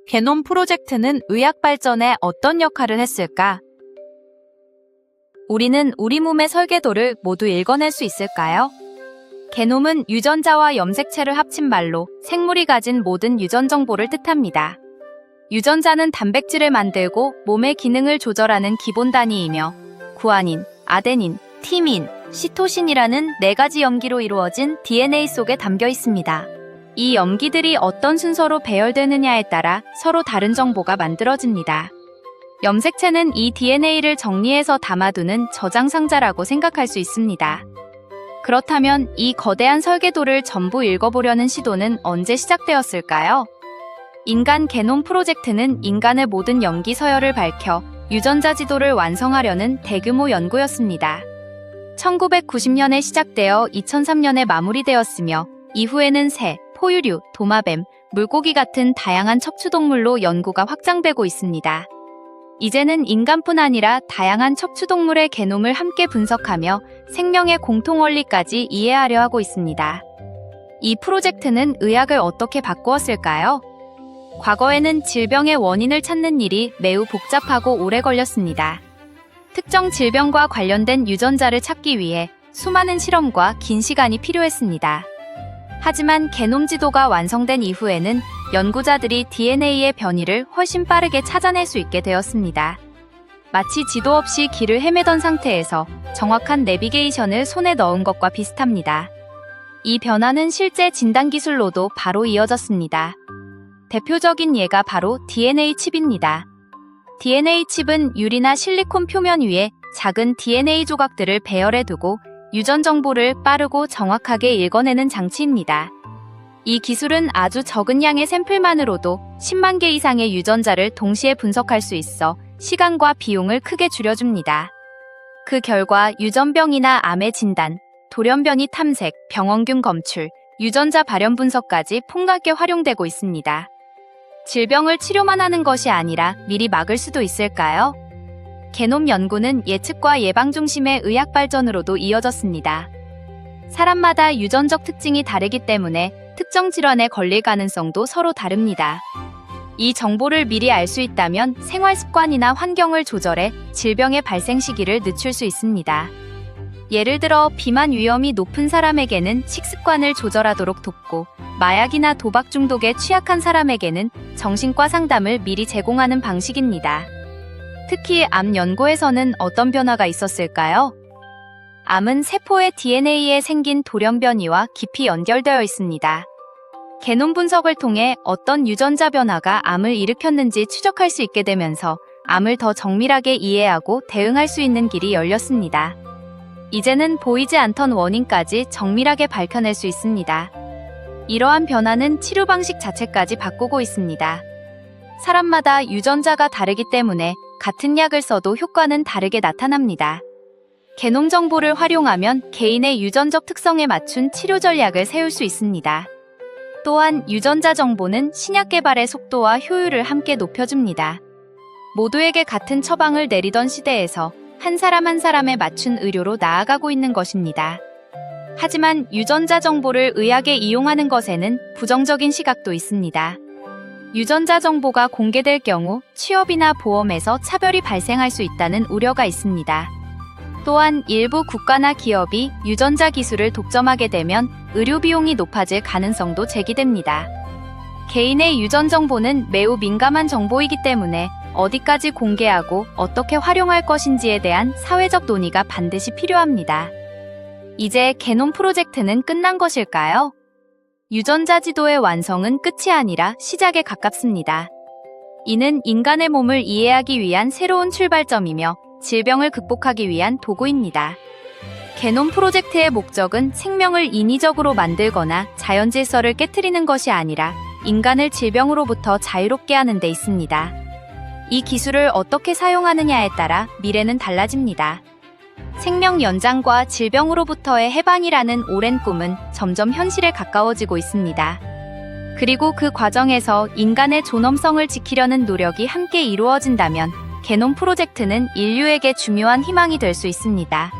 게놈 프로젝트는 의학 발전에 어떤 역할을 했을까? 우리는 우리 몸의 설계도를 모두 읽어낼 수 있을까요? 게놈은 유전자와 염색체를 합친 말로 생물이 가진 모든 유전 정보를 뜻합니다. 유전자는 단백질을 만들고 몸의 기능을 조절하는 기본 단위이며 구아닌, 아데닌, 티민, 시토신이라는 4가지 염기로 이루어진 DNA 속에 담겨 있습니다. 이 염기들이 어떤 순서로 배열되느냐에 따라 서로 다른 정보가 만들어집니다. 염색체는 이 DNA를 정리해서 담아두는 저장 상자라고 생각할 수 있습니다. 그렇다면 이 거대한 설계도를 전부 읽어보려는 시도는 언제 시작되었을까요? 인간 게놈 프로젝트는 인간의 모든 염기 서열을 밝혀 유전자 지도를 완성하려는 대규모 연구였습니다. 1990년에 시작되어 2003년에 마무리되었으며 이후에는 새, 포유류, 도마뱀, 물고기 같은 다양한 척추동물로 연구가 확장되고 있습니다. 이제는 인간뿐 아니라 다양한 척추동물의 게놈을 함께 분석하며 생명의 공통 원리까지 이해하려 하고 있습니다. 이 프로젝트는 의학을 어떻게 바꾸었을까요? 과거에는 질병의 원인을 찾는 일이 매우 복잡하고 오래 걸렸습니다. 특정 질병과 관련된 유전자를 찾기 위해 수많은 실험과 긴 시간이 필요했습니다. 하지만 게놈 지도가 완성된 이후에는 연구자들이 DNA의 변이를 훨씬 빠르게 찾아낼 수 있게 되었습니다. 마치 지도 없이 길을 헤매던 상태에서 정확한 내비게이션을 손에 넣은 것과 비슷합니다. 이 변화는 실제 진단 기술로도 바로 이어졌습니다. 대표적인 예가 바로 DNA 칩입니다. DNA 칩은 유리나 실리콘 표면 위에 작은 DNA 조각들을 배열해두고 유전 정보를 빠르고 정확하게 읽어내는 장치입니다. 이 기술은 아주 적은 양의 샘플만으로도 10만 개 이상의 유전자를 동시에 분석할 수 있어 시간과 비용을 크게 줄여줍니다. 그 결과 유전병이나 암의 진단, 돌연변이 탐색, 병원균 검출, 유전자 발현 분석까지 폭넓게 활용되고 있습니다. 질병을 치료만 하는 것이 아니라 미리 막을 수도 있을까요? 게놈 연구는 예측과 예방 중심의 의학 발전으로도 이어졌습니다. 사람마다 유전적 특징이 다르기 때문에 특정 질환에 걸릴 가능성도 서로 다릅니다. 이 정보를 미리 알 수 있다면 생활 습관이나 환경을 조절해 질병의 발생 시기를 늦출 수 있습니다. 예를 들어 비만 위험이 높은 사람에게는 식습관을 조절하도록 돕고 마약이나 도박 중독에 취약한 사람에게는 정신과 상담을 미리 제공하는 방식입니다. 특히 암 연구에서는 어떤 변화가 있었을까요? 암은 세포의 DNA에 생긴 돌연변이와 깊이 연결되어 있습니다. 게놈 분석을 통해 어떤 유전자 변화가 암을 일으켰는지 추적할 수 있게 되면서 암을 더 정밀하게 이해하고 대응할 수 있는 길이 열렸습니다. 이제는 보이지 않던 원인까지 정밀하게 밝혀낼 수 있습니다. 이러한 변화는 치료 방식 자체까지 바꾸고 있습니다. 사람마다 유전자가 다르기 때문에 같은 약을 써도 효과는 다르게 나타납니다. 게놈 정보를 활용하면 개인의 유전적 특성에 맞춘 치료 전략을 세울 수 있습니다. 또한 유전자 정보는 신약 개발의 속도와 효율을 함께 높여줍니다. 모두에게 같은 처방을 내리던 시대에서 한 사람 한 사람에 맞춘 의료로 나아가고 있는 것입니다. 하지만 유전자 정보를 의학에 이용하는 것에는 부정적인 시각도 있습니다. 유전자 정보가 공개될 경우 취업이나 보험에서 차별이 발생할 수 있다는 우려가 있습니다. 또한 일부 국가나 기업이 유전자 기술을 독점하게 되면 의료 비용이 높아질 가능성도 제기됩니다. 개인의 유전 정보는 매우 민감한 정보이기 때문에 어디까지 공개하고 어떻게 활용할 것인지에 대한 사회적 논의가 반드시 필요합니다. 이제 게놈 프로젝트는 끝난 것일까요? 유전자 지도의 완성은 끝이 아니라 시작에 가깝습니다. 이는 인간의 몸을 이해하기 위한 새로운 출발점이며 질병을 극복하기 위한 도구입니다. 게놈 프로젝트의 목적은 생명을 인위적으로 만들거나 자연 질서를 깨트리는 것이 아니라 인간을 질병으로부터 자유롭게 하는 데 있습니다. 이 기술을 어떻게 사용하느냐에 따라 미래는 달라집니다. 생명 연장과 질병으로부터의 해방이라는 오랜 꿈은 점점 현실에 가까워지고 있습니다. 그리고 그 과정에서 인간의 존엄성을 지키려는 노력이 함께 이루어진다면 게놈 프로젝트는 인류에게 중요한 희망이 될 수 있습니다.